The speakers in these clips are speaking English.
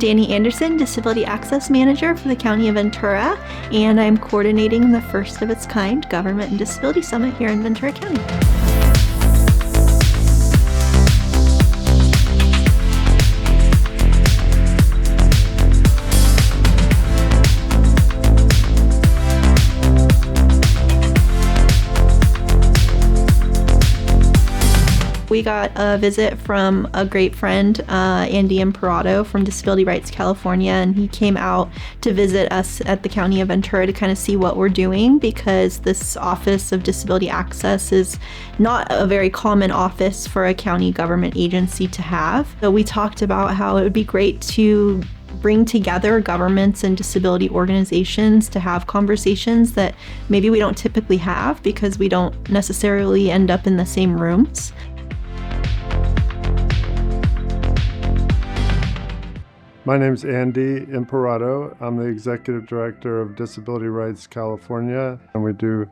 Danny Anderson, Disability Access Manager for the County of Ventura, and I'm coordinating the first of its kind Government and Disability Summit here in Ventura County. We got a visit from a great friend, Andy Imperato from Disability Rights California, and he came out to visit us at the County of Ventura to kind of see what we're doing, because this Office of Disability Access is not a very common office for a county government agency to have. So we talked about how it would be great to bring together governments and disability organizations to have conversations that maybe we don't typically have because we don't necessarily end up in the same rooms. My name's Andy Imperato. I'm the Executive Director of Disability Rights California, and we do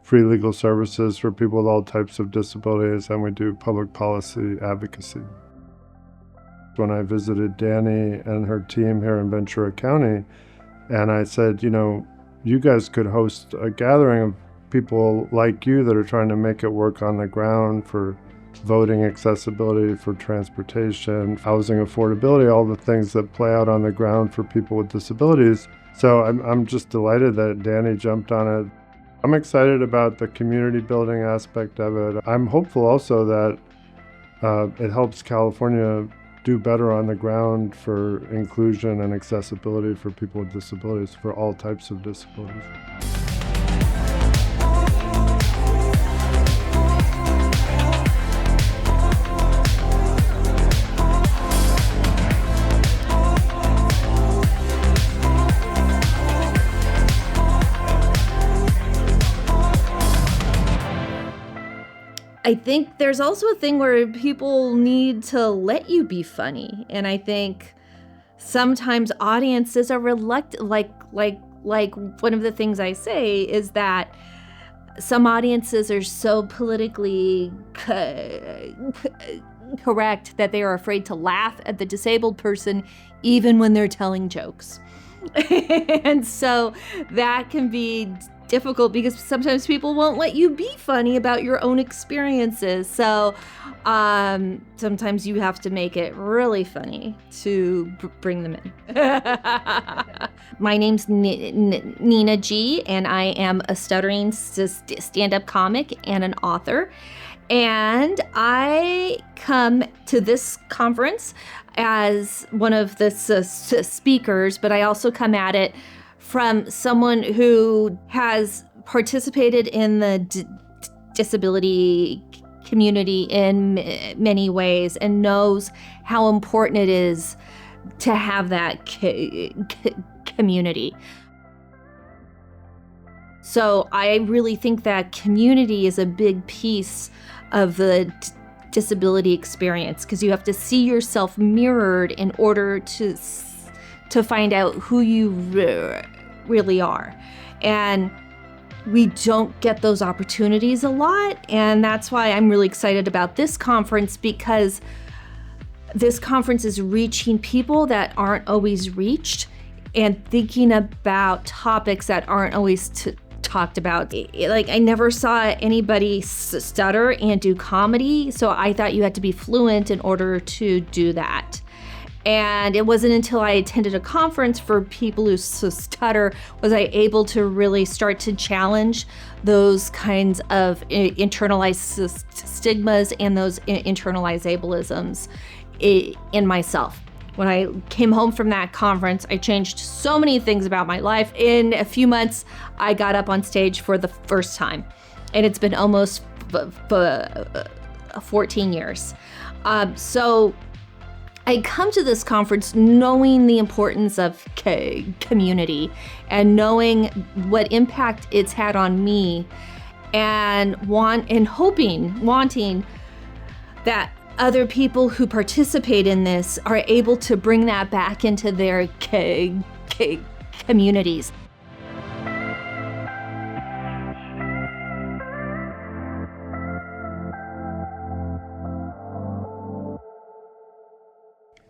free legal services for people with all types of disabilities, and we do public policy advocacy. When I visited Danny and her team here in Ventura County, and I said, you guys could host a gathering of people like you that are trying to make it work on the ground for voting accessibility, for transportation, housing affordability, all the things that play out on the ground for people with disabilities. So I'm just delighted that Danny jumped on it. I'm excited about the community building aspect of it. I'm hopeful also that it helps California do better on the ground for inclusion and accessibility for people with disabilities, for all types of disabilities. I think there's also a thing where people need to let you be funny. And I think sometimes audiences are reluctant, like one of the things I say is that some audiences are so politically correct that they are afraid to laugh at the disabled person even when they're telling jokes. And so that can be difficult because sometimes people won't let you be funny about your own experiences. So sometimes you have to make it really funny to bring them in. My name's Nina G, and I am a stuttering stand-up comic and an author. And I come to this conference as one of the speakers, but I also come at it from someone who has participated in the disability community in many ways and knows how important it is to have that community. So I really think that community is a big piece of the disability experience, because you have to see yourself mirrored in order to find out who you really are. And we don't get those opportunities a lot. And that's why I'm really excited about this conference, because this conference is reaching people that aren't always reached and thinking about topics that aren't always talked about. Like, I never saw anybody stutter and do comedy, so I thought you had to be fluent in order to do that. And it wasn't until I attended a conference for people who stutter was I able to really start to challenge those kinds of internalized stigmas and those internalized ableisms in myself. When I came home from that conference, I changed so many things about my life. In a few months, I got up on stage for the first time, and it's been almost 14 years. So I come to this conference knowing the importance of community and knowing what impact it's had on me, and wanting that other people who participate in this are able to bring that back into their communities.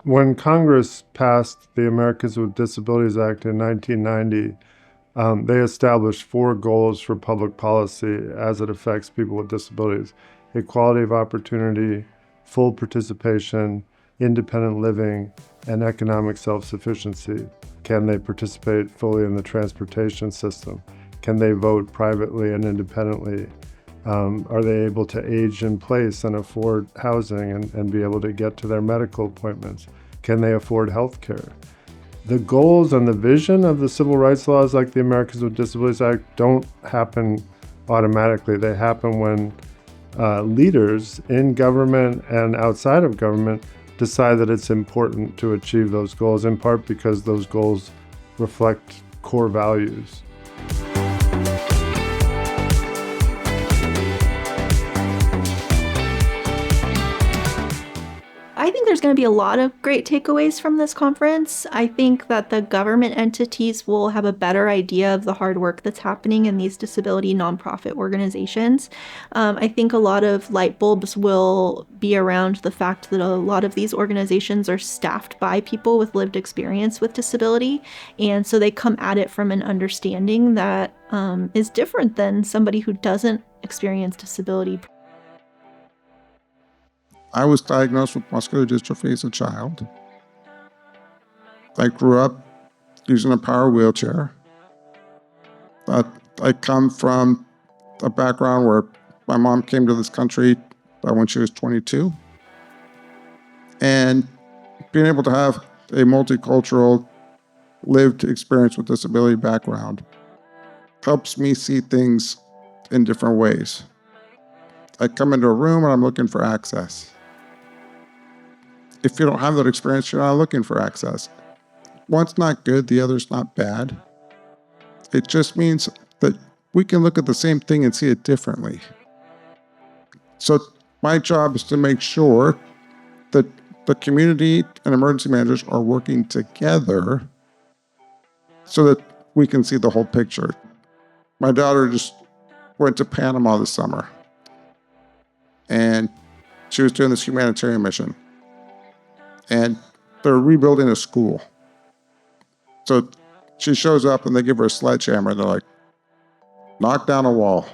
When Congress passed the Americans with Disabilities Act in 1990, they established 4 goals for public policy as it affects people with disabilities: equality of opportunity, full participation, independent living, and economic self-sufficiency. Can they participate fully in the transportation system? Can they vote privately and independently? Are they able to age in place and afford housing and be able to get to their medical appointments? Can they afford health care? The goals and the vision of the civil rights laws like the Americans with Disabilities Act don't happen automatically. They happen when leaders in government and outside of government decide that it's important to achieve those goals, in part because those goals reflect core values. I think there's going to be a lot of great takeaways from this conference. I think that the government entities will have a better idea of the hard work that's happening in these disability nonprofit organizations. I think a lot of light bulbs will be around the fact that a lot of these organizations are staffed by people with lived experience with disability. And so they come at it from an understanding that is different than somebody who doesn't experience disability. I was diagnosed with muscular dystrophy as a child. I grew up using a power wheelchair. I come from a background where my mom came to this country when she was 22. And being able to have a multicultural lived experience with disability background helps me see things in different ways. I come into a room and I'm looking for access. If you don't have that experience, you're not looking for access. One's not good, the other's not bad. It just means that we can look at the same thing and see it differently. So my job is to make sure that the community and emergency managers are working together so that we can see the whole picture. My daughter just went to Panama this summer, and she was doing this humanitarian mission. And they're rebuilding a school. So she shows up and they give her a sledgehammer and they're like, knock down a wall.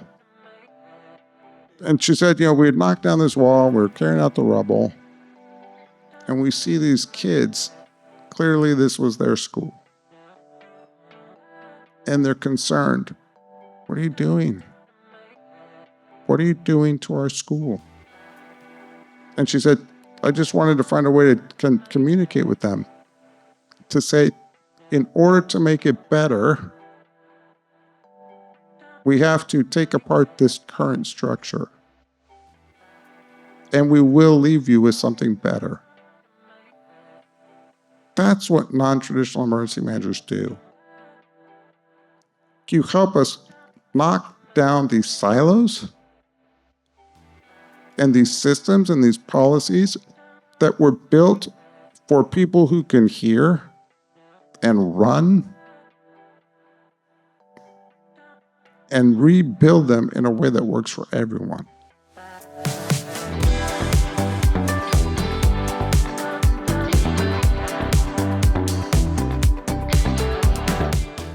And she said, we had knocked down this wall, we were carrying out the rubble, and we see these kids, clearly this was their school. And they're concerned. What are you doing? What are you doing to our school? And she said, I just wanted to find a way to communicate with them, to say, in order to make it better, we have to take apart this current structure, and we will leave you with something better. That's what non-traditional emergency managers do. You help us knock down these silos and these systems and these policies that were built for people who can hear and run, and rebuild them in a way that works for everyone.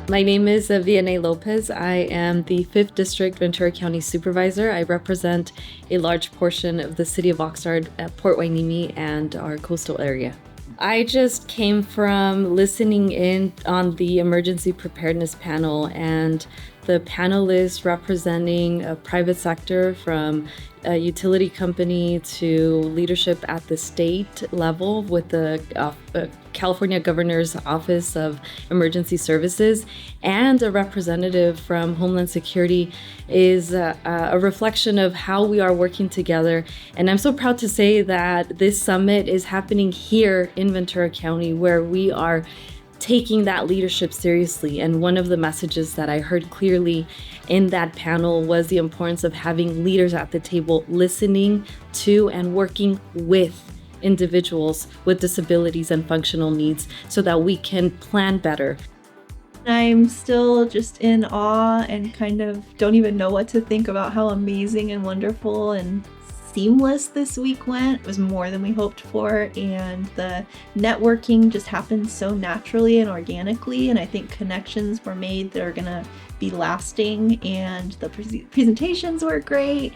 My name is Vianney Lopez. I am the 5th District Ventura County Supervisor. I represent a large portion of the city of Oxnard, Port Hueneme, and our coastal area. I just came from listening in on the emergency preparedness panel, and the panelists representing a private sector from a utility company to leadership at the state level with the California Governor's Office of Emergency Services and a representative from Homeland Security is a reflection of how we are working together. And I'm so proud to say that this summit is happening here in Ventura County, where we are taking that leadership seriously. And one of the messages that I heard clearly in that panel was the importance of having leaders at the table listening to and working with individuals with disabilities and functional needs so that we can plan better. I'm still just in awe and kind of don't even know what to think about how amazing and wonderful and seamless this week went. It was more than we hoped for, and the networking just happened so naturally and organically, and I think connections were made that are gonna be lasting, and the presentations were great.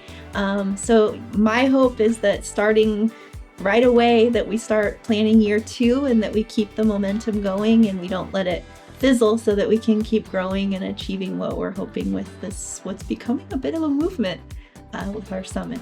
So my hope is that starting right away that we start planning year 2 and that we keep the momentum going and we don't let it fizzle, so that we can keep growing and achieving what we're hoping with this, what's becoming a bit of a movement with our summit.